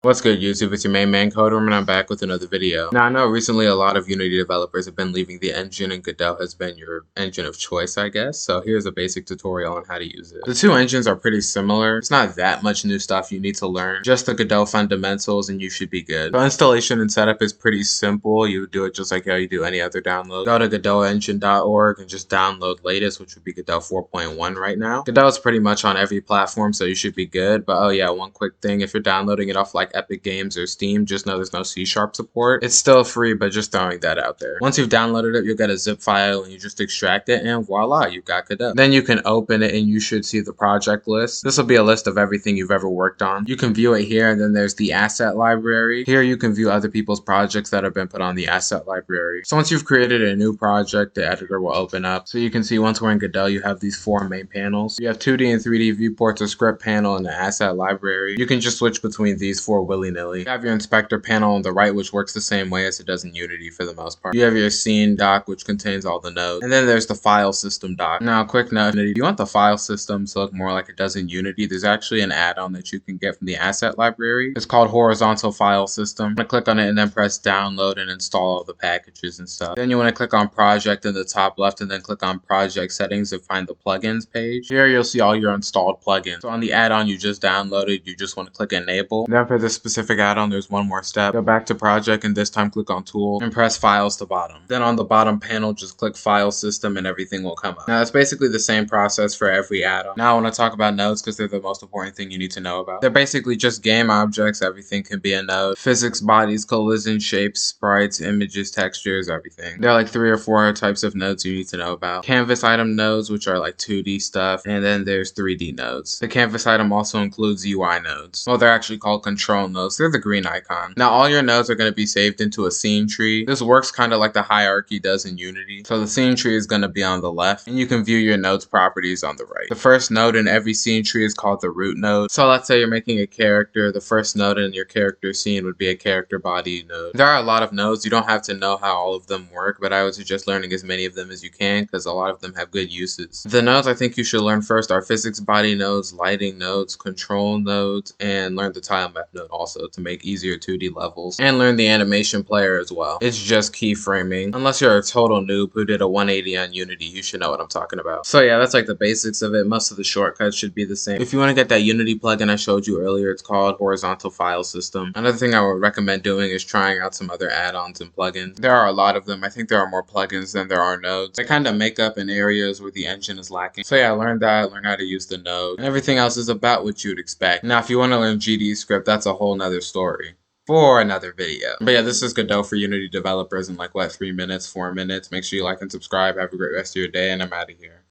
What's good, YouTube? It's your main man Coder, and I'm back with another video. Now, I know recently a lot of Unity developers have been leaving the engine, and Godot has been your engine of choice, I guess. So here's a basic tutorial on how to use it. The two engines are pretty similar. It's not that much new stuff you need to learn. Just the Godot fundamentals, and you should be good. The installation and setup is pretty simple. You do it just like how you do any other download. Go to GodotEngine.org and just download latest, which would be Godot 4.1 right now. Godot is pretty much on every platform, so you should be good. But oh yeah, one quick thing: if you're downloading it off like Epic Games or Steam, just know there's no C# support. It's still free, but just throwing that out there. Once you've downloaded it, you'll get a zip file and you just extract it, and voila, you've got Godot. Then you can open it and you should see the project list. This will be a list of everything you've ever worked on. You can view it here, and then there's the asset library. Here you can view other people's projects that have been put on the asset library. So once you've created a new project, the editor will open up. So you can see once we're in Godot, you have these four main panels. You have 2D and 3D viewports, a script panel, and the asset library. You can just switch between these four willy-nilly. You have your inspector panel on the right, which works the same way as it does in Unity for the most part. You have your scene doc, which contains all the nodes. And then there's the file system doc. Now, quick note, if you want the file system to look more like it does in Unity, there's actually an add-on that you can get from the asset library. It's called Horizontal File System. I'm going to click on it and then press download and install all the packages and stuff. Then you want to click on project in the top left and then click on project settings and find the plugins page. Here you'll see all your installed plugins. So on the add-on you just downloaded, you just want to click enable. Then for this specific add-on, there's one more step. Go back to project and this time click on tool and press files to bottom. Then on the bottom panel, just click file system and everything will come up. Now it's basically the same process for every add-on. Now I want to talk about nodes because they're the most important thing you need to know about. They're basically just game objects. Everything can be a node. Physics, bodies, collision, shapes, sprites, images, textures, everything. There are like 3 or 4 types of nodes you need to know about. Canvas item nodes, which are like 2D stuff, and then there's 3D nodes. The canvas item also includes UI nodes. Well, they're actually called control nodes. They're the green icon. Now all your nodes are going to be saved into a scene tree. This works kind of like the hierarchy does in Unity. So the scene tree is going to be on the left, and you can view your node's properties on the right. The first node in every scene tree is called the root node. So let's say you're making a character. The first node in your character scene would be a character body node. There are a lot of nodes. You don't have to know how all of them work, but I would suggest learning as many of them as you can because a lot of them have good uses. The nodes I think you should learn first are physics body nodes, lighting nodes, control nodes, and learn the tile map node also to make easier 2D levels, and learn the animation player as well. It's just keyframing. Unless you're a total noob who did a 180 on Unity, you should know what I'm talking about. So yeah, that's like the basics of it. Most of the shortcuts should be the same. If you want to get that Unity plugin I showed you earlier, it's called Horizontal File System. Another thing I would recommend doing is trying out some other add-ons and plugins. There are a lot of them. I think there are more plugins than there are nodes. They kind of make up in areas where the engine is lacking. So yeah, learn that, learn how to use the node, and everything else is about what you'd expect. Now, if you want to learn GD script, that's a whole nother story for another video. But yeah, this is Godot for Unity developers in like, what, 3 minutes, 4 minutes. Make sure you like and subscribe. Have a great rest of your day, and I'm out of here.